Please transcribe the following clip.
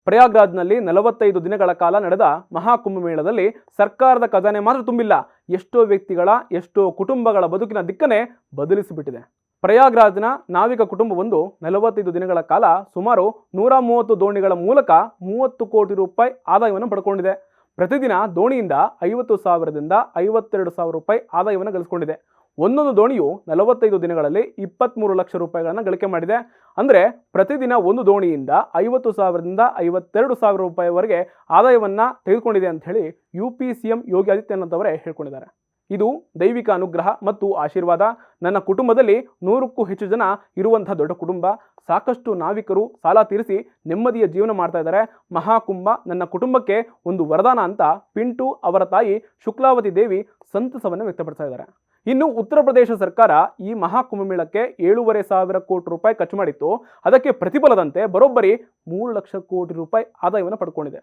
ಪ್ರಯಾಗ್ರಾಜ್ನಲ್ಲಿ 45 ದಿನಗಳ ಕಾಲ ನಡೆದ ಮಹಾಕುಂಭಮೇಳದಲ್ಲಿ ಸರ್ಕಾರದ ಖಜಾನೆ ಮಾತ್ರ ತುಂಬಿಲ್ಲ, ಎಷ್ಟೋ ವ್ಯಕ್ತಿಗಳ ಎಷ್ಟೋ ಕುಟುಂಬಗಳ ಬದುಕಿನ ದಿಕ್ಕನ್ನೇ ಬದಲಿಸಿಬಿಟ್ಟಿದೆ. ಪ್ರಯಾಗ್ರಾಜ್ನ ನಾವಿಕ ಕುಟುಂಬವೊಂದು 45 ದಿನಗಳ ಕಾಲ ಸುಮಾರು 130 ದೋಣಿಗಳ ಮೂಲಕ 30 ಕೋಟಿ ರೂಪಾಯಿ ಆದಾಯವನ್ನು ಪಡ್ಕೊಂಡಿದೆ. ಪ್ರತಿದಿನ ದೋಣಿಯಿಂದ 50,000ದಿಂದ 52,000 ರೂಪಾಯಿ ಆದಾಯವನ್ನು ಗಳಿಸಿಕೊಂಡಿದೆ. ಒಂದೊಂದು ದೋಣಿಯು 45 ದಿನಗಳಲ್ಲಿ 23 ಲಕ್ಷ ರೂಪಾಯಿಗಳನ್ನು ಗಳಿಕೆ ಮಾಡಿದೆ. ಅಂದರೆ ಪ್ರತಿದಿನ ಒಂದು ದೋಣಿಯಿಂದ 50,000ದಿಂದ 52,000 ರೂಪಾಯಿವರೆಗೆ ಆದಾಯವನ್ನು ತೆಗೆದುಕೊಂಡಿದೆ ಅಂತ ಹೇಳಿ UP CM ಯೋಗಿ ಆದಿತ್ಯನಾಥ್ ಅವರೇ ಹೇಳ್ಕೊಂಡಿದ್ದಾರೆ. ಇದು ದೈವಿಕ ಅನುಗ್ರಹ ಮತ್ತು ಆಶೀರ್ವಾದ. ನನ್ನ ಕುಟುಂಬದಲ್ಲಿ 100ಕ್ಕೂ ಹೆಚ್ಚು ಜನ ಇರುವಂತಹ ದೊಡ್ಡ ಕುಟುಂಬ. ಸಾಕಷ್ಟು ನಾವಿಕರು ಸಾಲ ತೀರಿಸಿ ನೆಮ್ಮದಿಯ ಜೀವನ ಮಾಡ್ತಾ ಇದ್ದಾರೆ. ಮಹಾಕುಂಭ ನನ್ನ ಕುಟುಂಬಕ್ಕೆ ಒಂದು ವರದಾನ ಅಂತ ಪಿಂಟು ಅವರ ತಾಯಿ ಶುಕ್ಲಾವತಿ ದೇವಿ ಸಂತಸವನ್ನು ವ್ಯಕ್ತಪಡಿಸ್ತಾ ಇದ್ದಾರೆ. ಇನ್ನು ಉತ್ತರ ಪ್ರದೇಶ ಸರ್ಕಾರ ಈ ಮಹಾಕುಂಭಮೇಳಕ್ಕೆ 7,500 ಕೋಟಿ ರೂಪಾಯಿ ಖರ್ಚು ಮಾಡಿತ್ತು. ಅದಕ್ಕೆ ಪ್ರತಿಫಲದಂತೆ ಬರೋಬ್ಬರಿ 3 ಲಕ್ಷ ಕೋಟಿ ರೂಪಾಯಿ ಆದಾಯವನ್ನು ಪಡ್ಕೊಂಡಿದೆ.